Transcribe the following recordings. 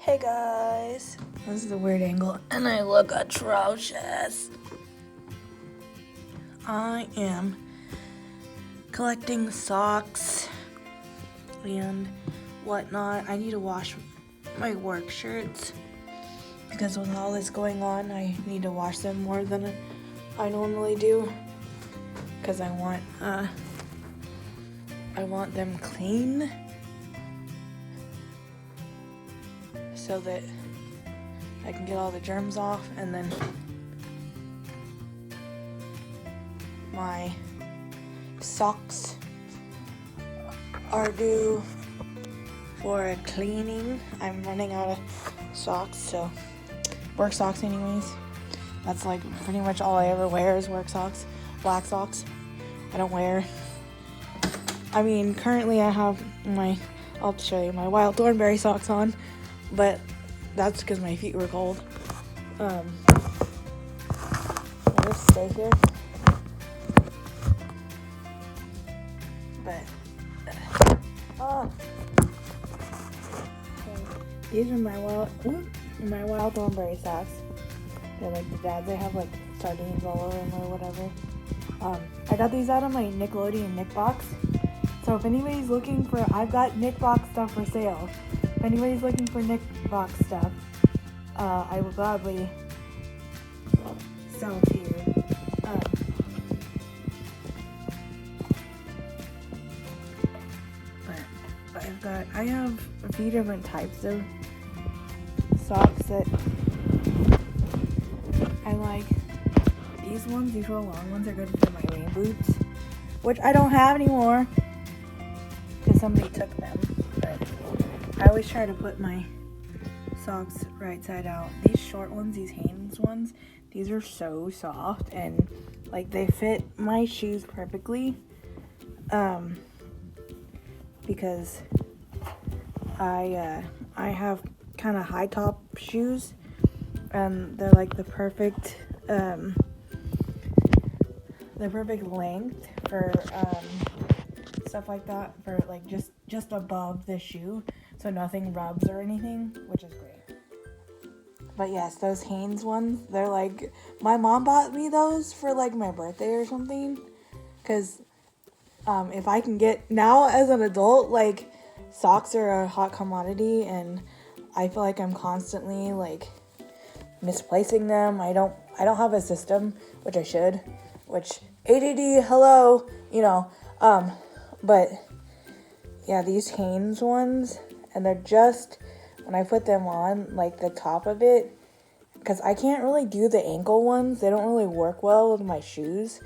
Hey guys, this is a weird angle and I look atrocious. I am collecting socks and whatnot. I need to wash my work shirts because with all this going on, I need to wash them more than I normally do because I want them clean so that I can get all the germs off, and then my socks are due for a cleaning. I'm running out of socks, so work socks anyways. That's like pretty much all I ever wear is work socks, black socks. I don't wear, currently I have I'll show you my wild thornberry socks on, but that's because my feet were cold. I'll just stay here. But these are my wild thornberry socks. They're like the dads. They have like sardines all over them or whatever. I got these out of my Nickelodeon Nick box. So if anybody's looking for, I've got Nick box stuff for sale. If anybody's looking for Nick box stuff, I will gladly sell to you. But I have a few different types of socks that I like. These real long ones are good for my rain boots, which I don't have anymore because somebody took them. But I always try to put my socks right side out. These short ones, these Hanes ones, these are so soft and like they fit my shoes perfectly. Because I have kind of high top shoes, and they're like the perfect length for stuff like that, for like just above the shoe, so nothing rubs or anything, which is great. But yes, those Hanes ones, they're like, my mom bought me those for like my birthday or something, because if I can get, now as an adult, like socks are a hot commodity and I feel like I'm constantly like misplacing them. I don't have a system, which I should, which ADD, hello, but yeah, these Hanes ones, and they're just, when I put them on, like the top of it, because I can't really do the ankle ones, they don't really work well with my shoes.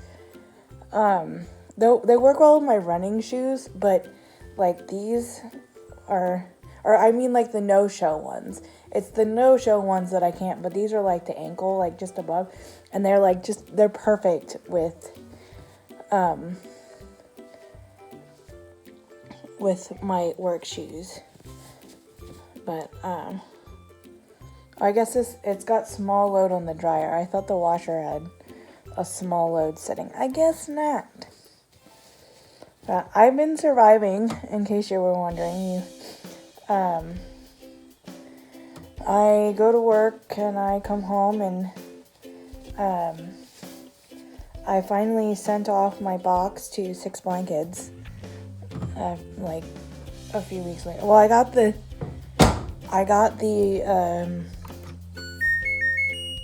They work well with my running shoes, but like these like the no-show ones. It's the no-show ones that I can't, but these are like the ankle, like just above, and they're like they're perfect with my work shoes. But I guess it's got small load on the dryer. I thought the washer had a small load setting. I guess not. But I've been surviving, in case you were wondering. I go to work and I come home and I finally sent off my box to Six Blind Kids. Like a few weeks later. Well, I got the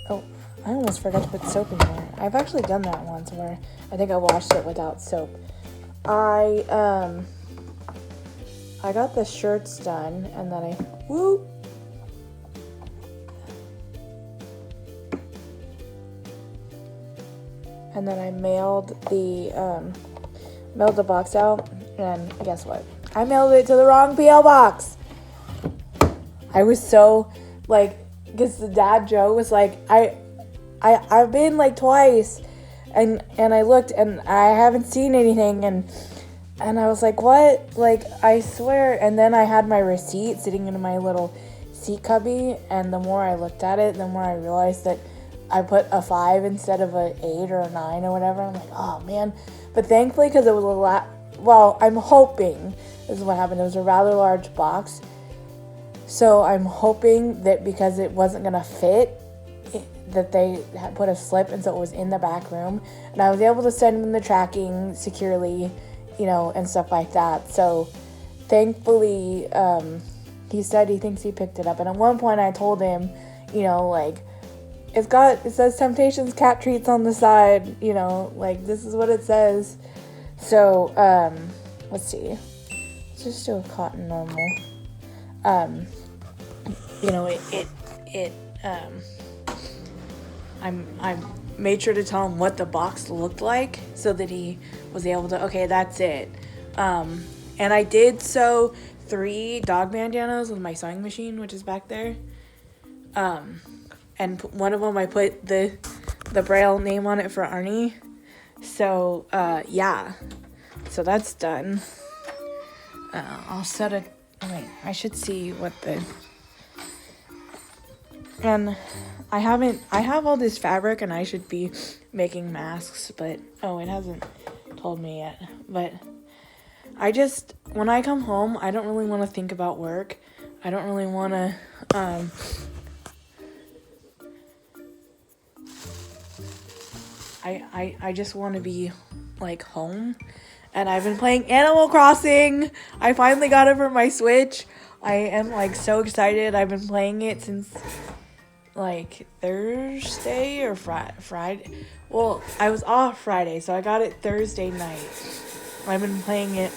oh, I almost forgot to put soap in there. I've actually done that once where I think I washed it without soap. I got the shirts done, and then I mailed the box out, and guess what? I mailed it to the wrong P.O. box. I was so, like, because the dad Joe was like, I've been like twice, and I looked and I haven't seen anything, and I was like, what? Like, I swear. And then I had my receipt sitting in my little seat cubby, and the more I looked at it, the more I realized that I put a 5 instead of a 8 or a 9 or whatever. I'm like, oh man. But thankfully, because it was I'm hoping this is what happened. It was a rather large box, So I'm hoping that because it wasn't gonna fit, that they had put a slip, and so it was in the back room, and I was able to send him the tracking securely, and stuff like that. So thankfully, he said he thinks he picked it up. And at one point I told him, like, it says Temptations cat treats on the side, like, this is what it says. So, let's see. Let's just do a cotton normal. I made sure to tell him what the box looked like so that he was able to, okay, that's it. And I did sew 3 dog bandanas with my sewing machine, which is back there. And one of them I put the Braille name on it for Arnie. So, yeah. So that's done. I'll set it. Wait, I should see what the. And I have all this fabric and I should be making masks, but it hasn't told me yet. But when I come home, I don't really want to think about work. I don't really want to, I just want to be, like, home. And I've been playing Animal Crossing. I finally got it for my Switch. I am, like, so excited. I've been playing it since, like, Thursday or Friday. Well, I was off Friday, so I got it Thursday night. I've been playing it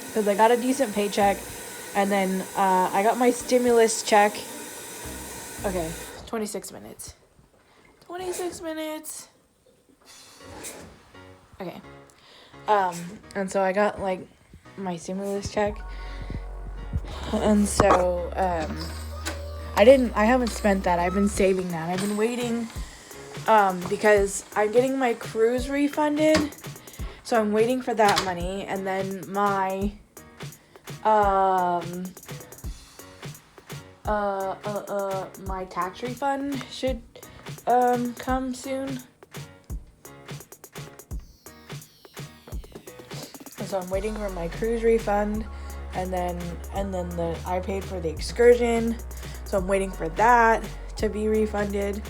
because I got a decent paycheck. And then I got my stimulus check. Okay, 26 minutes. 26 minutes. Okay. And so I got, like, my stimulus check. And so, I haven't spent that. I've been saving that. I've been waiting, because I'm getting my cruise refunded. So I'm waiting for that money. And then my, my tax refund should, come soon. So I'm waiting for my cruise refund, and then I paid for the excursion, so I'm waiting for that to be refunded.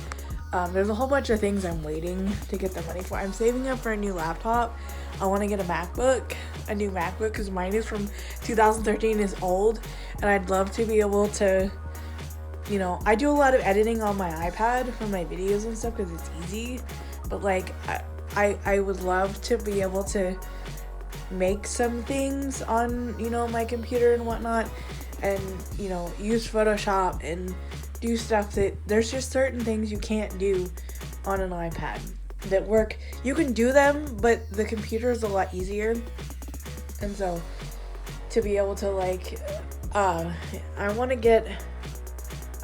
There's a whole bunch of things I'm waiting to get the money for. I'm saving up for a new laptop. I want to get a new MacBook, because mine is from 2013, is old, and I'd love to be able to, I do a lot of editing on my iPad for my videos and stuff because it's easy, but, like, I would love to be able to make some things on, my computer and whatnot, and, use Photoshop and do stuff that there's just certain things you can't do on an iPad that work. You can do them, but the computer is a lot easier. And so to be able to, like, I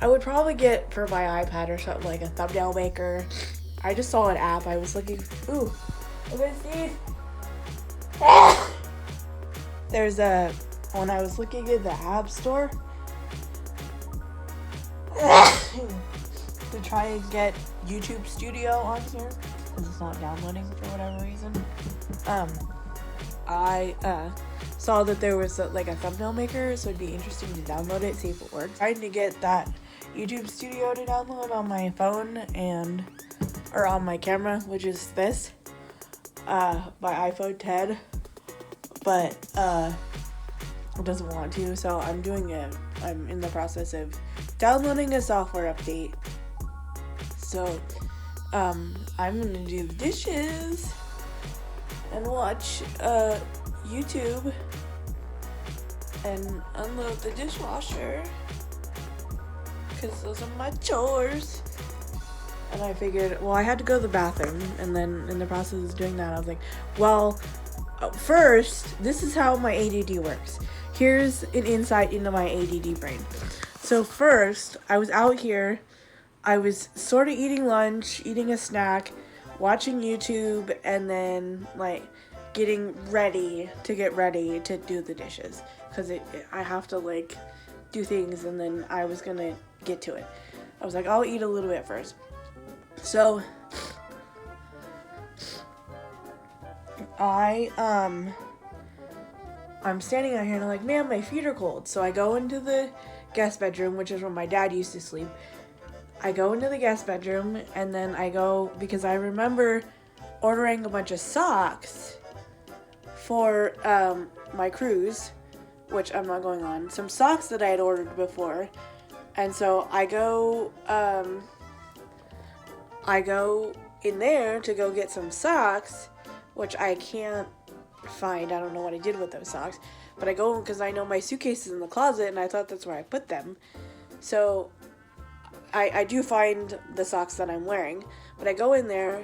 would probably get for my iPad or something, like a thumbnail maker. I just saw an app. I was looking, look at these. When I was looking in the App Store to try and get YouTube Studio on here, because it's not downloading for whatever reason, I saw that there was a thumbnail maker, so it'd be interesting to download it, see if it works. Trying to get that YouTube Studio to download on my phone or on my camera, which is this, my iPhone 10. But it doesn't want to, so I'm in the process of downloading a software update. So I'm gonna do the dishes and watch YouTube and unload the dishwasher, because those are my chores. And I figured, I had to go to the bathroom, and then in the process of doing that, I was like, first, this is how my ADD works. Here's an insight into my ADD brain. So first, I was out here, I was sort of eating lunch, eating a snack, watching YouTube, and then, like, getting ready to do the dishes. Because I have to, like, do things, and then I was gonna get to it. I was like, I'll eat a little bit first. So I'm standing out here and I'm like, man, my feet are cold. So I go into the guest bedroom, which is where my dad used to sleep. I go into the guest bedroom, and then I go, because I remember ordering a bunch of socks for my cruise, which I'm not going on. Some socks that I had ordered before. And so I go in there to go get some socks, which I can't find. I don't know what I did with those socks. But I go because I know my suitcase is in the closet, and I thought that's where I put them. So I do find the socks that I'm wearing. But I go in there,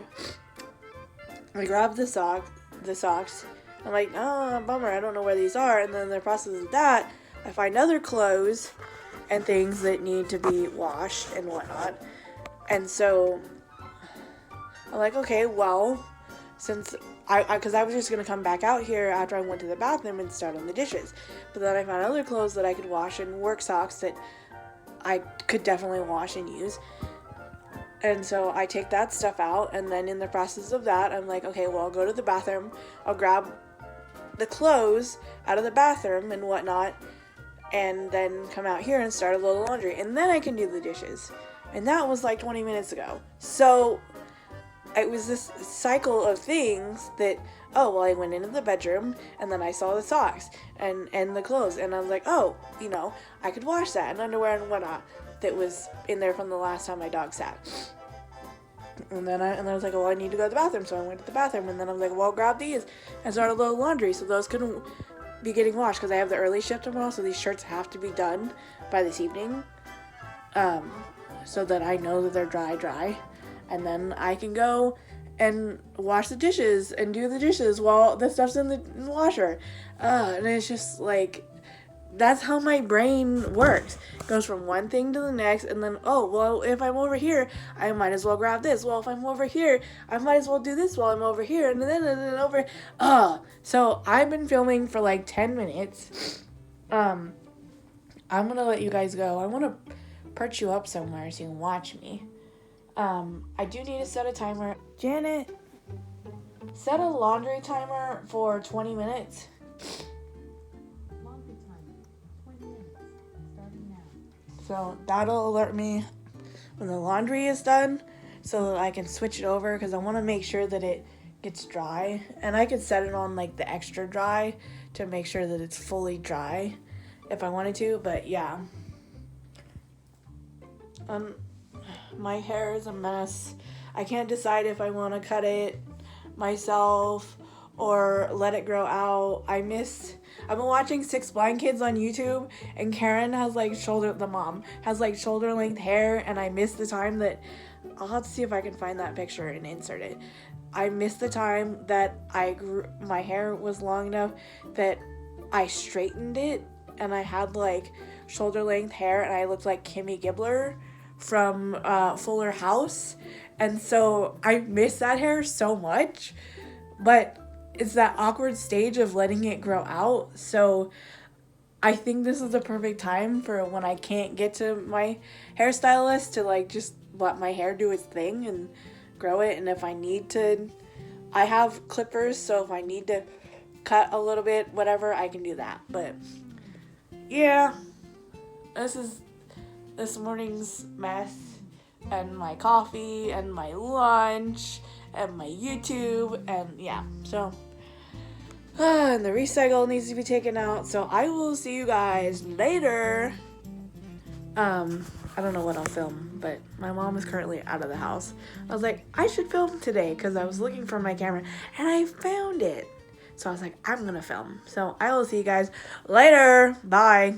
I grab the socks. I'm like, oh, bummer, I don't know where these are. And then in the process of that, I find other clothes and things that need to be washed and whatnot. And so I'm like, okay, well, since because I was just going to come back out here after I went to the bathroom and start on the dishes. But then I found other clothes that I could wash and work socks that I could definitely wash and use. And so I take that stuff out, and then in the process of that, I'm like, okay, well, I'll go to the bathroom. I'll grab the clothes out of the bathroom and whatnot, and then come out here and start a little laundry. And then I can do the dishes. And that was like 20 minutes ago. So it was this cycle of things that, oh, well, I went into the bedroom, and then I saw the socks and the clothes, and I was like, oh, I could wash that, and underwear and whatnot that was in there from the last time my dog sat. And then I was like, well, I need to go to the bathroom, so I went to the bathroom, and then I was like, well, I'll grab these and start a little laundry, so those couldn't be getting washed, because I have the early shift tomorrow, so these shirts have to be done by this evening, so that I know that they're dry, and then I can go and wash the dishes and do the dishes while the stuff's in the washer. And it's just like, that's how my brain works. It goes from one thing to the next, and then, oh, well, if I'm over here, I might as well grab this. Well, if I'm over here, I might as well do this while I'm over here, and then over. So I've been filming for like 10 minutes. I'm gonna let you guys go. I want to perch you up somewhere so you can watch me. I do need to set a timer. Janet, set a laundry timer for 20 minutes. Laundry timer, 20 minutes, starting now. So that'll alert me when the laundry is done, so that I can switch it over, because I want to make sure that it gets dry. And I could set it on like the extra dry to make sure that it's fully dry if I wanted to, but yeah. My hair is a mess. I can't decide if I want to cut it myself or let it grow out. I've been watching 6 Blind Kids on YouTube, and Karen has the mom has shoulder length hair, and I miss the time that, I'll have to see if I can find that picture and insert it. I miss the time that my hair was long enough that I straightened it, and I had shoulder length hair, and I looked like Kimmy Gibbler from Fuller House. And so I miss that hair so much, but it's that awkward stage of letting it grow out. So I think this is the perfect time for when I can't get to my hairstylist to just let my hair do its thing and grow it. And if I need to, I have clippers, so if I need to cut a little bit, whatever, I can do that. But yeah, this is this morning's mess, and my coffee, and my lunch, and my YouTube, and yeah, so, and the recycle needs to be taken out, so I will see you guys later. I don't know what I'll film, but my mom is currently out of the house. I was like, I should film today, because I was looking for my camera, and I found it, so I was like, I'm gonna film, so I will see you guys later, bye.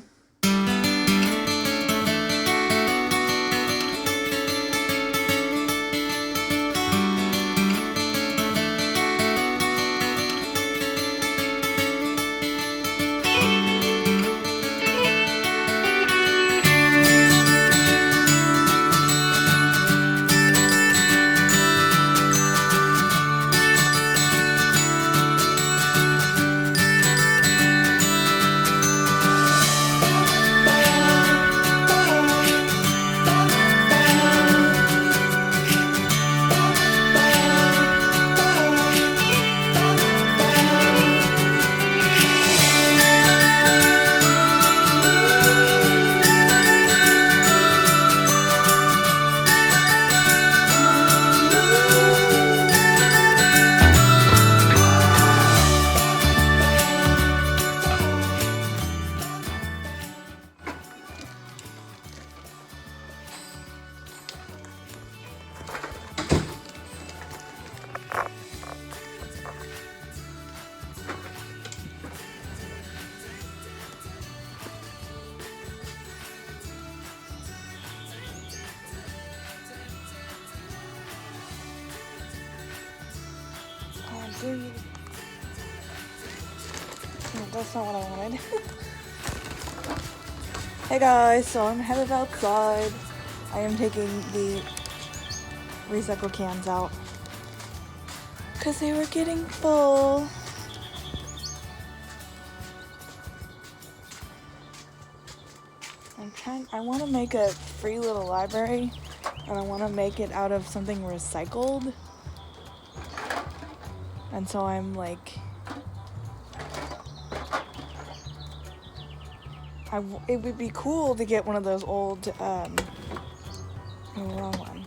No, that's not what I wanted. Hey guys, so I'm headed outside. I am taking the recycle cans out because they were getting full. I want to make a free little library, and I want to make it out of something recycled. And so I'm like, it would be cool to get one of those old, wrong one.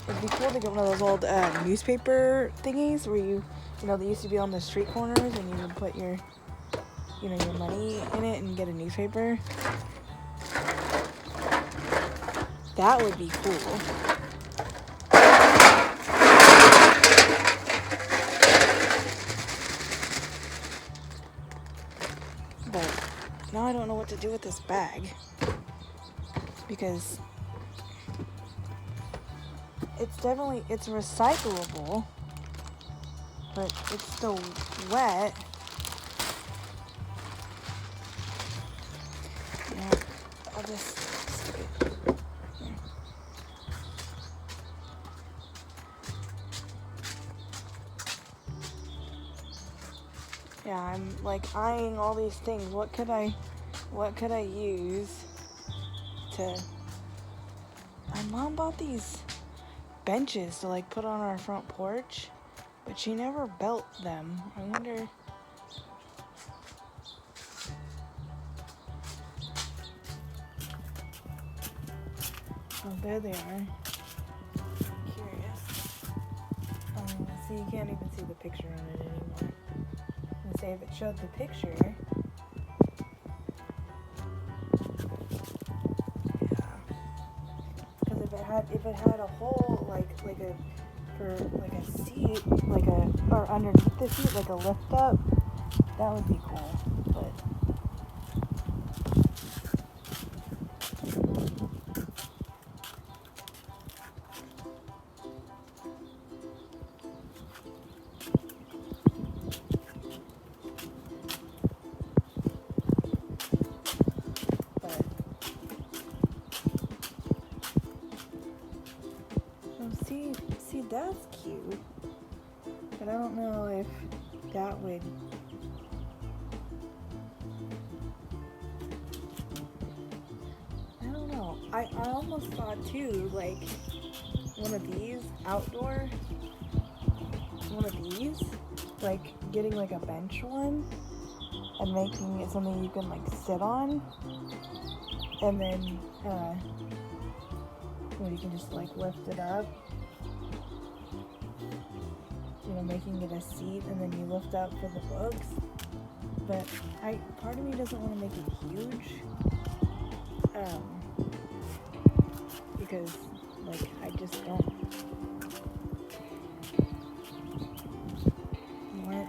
It'd be cool to get one of those old newspaper thingies where you know, they used to be on the street corners and you would put your, your money in it and get a newspaper. That would be cool. But now I don't know what to do with this bag because it's recyclable, but it's still wet. Yeah, I'll just stick it here. Yeah, I'm like eyeing all these things. What could I use to... My mom bought these benches to like put on our front porch, but she never built them. I wonder... Oh, there they are. Curious. See, you can't even see the picture on it anymore. And say if it showed the picture. Yeah. Because if it had a hole like a seat, or underneath the seat, like a lift up, that would be cool. But see, that's cute. But I don't know if that would... I don't know. I almost thought too, like, one of these outdoor, like getting like a bench one and making it something you can like sit on, and then you can just like lift it up, making it a seat, and then you lift up for the books. But part of me doesn't want to make it huge, because like I just don't want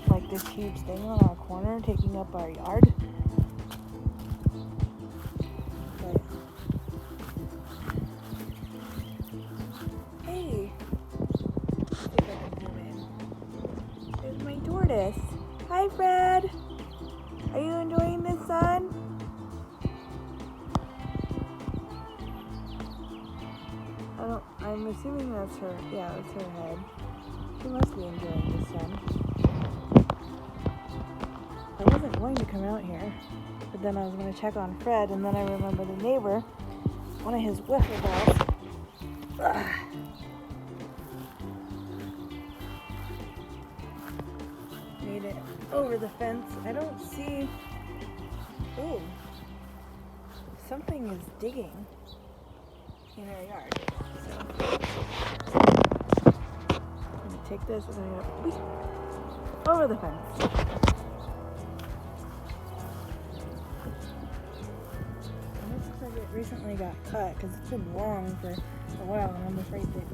like this huge thing on our corner taking up our yard. But hey, let's see if I can zoom in. There's my tortoise. Hi, Fred. Are you enjoying the sun? I'm assuming that's her. Yeah, that's her head. She must be enjoying the sun. I wasn't going to come out here, but then I was going to check on Fred, and then I remembered the neighbor, one of his wiffle balls. Ugh. Made it over the fence. I don't see... Ooh. Something is digging in our yard. So I'm gonna take this and I'm gonna over the fence. And this looks like it recently got cut because it's been long for a while, and I'm afraid that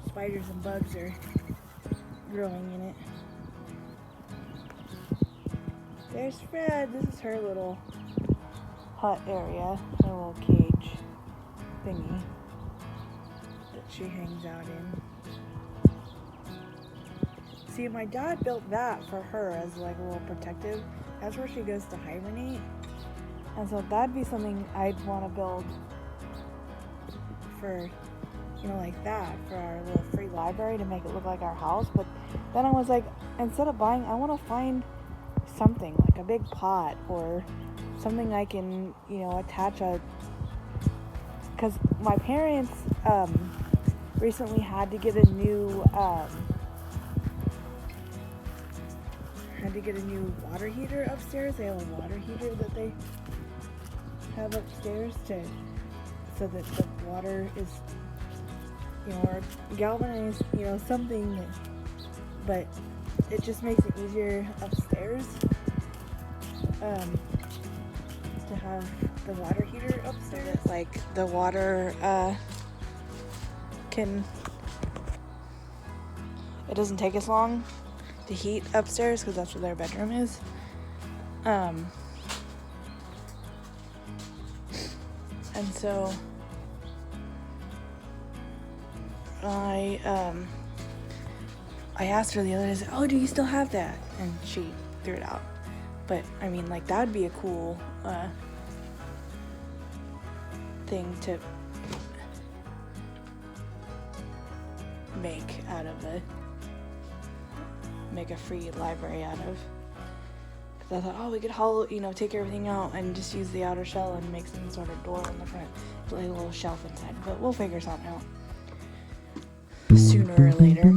spiders and bugs are growing in it. There's Fred. This is her little hut area, her little cage thingy that she hangs out in. See, my dad built that for her as like a little protective. That's where she goes to hibernate. And so that'd be something I'd want to build for, like that, for our little free library to make it look like our house. But then I was like, instead of buying, I want to find something like a big pot or something I can, attach because my parents recently had to get a new water heater upstairs. They have a water heater that they have upstairs so that the water is, or galvanized, something, but it just makes it easier upstairs to have the water heater upstairs. Like the water it doesn't take as long to heat upstairs because that's where their bedroom is. And so I asked her the other day, I said, "Oh, do you still have that?" And she threw it out. But I mean, like, that would be a cool thing to make a free library out of. Because I thought, we could take everything out and just use the outer shell and make some sort of door in the front, like a little shelf inside. But we'll figure something out sooner or later.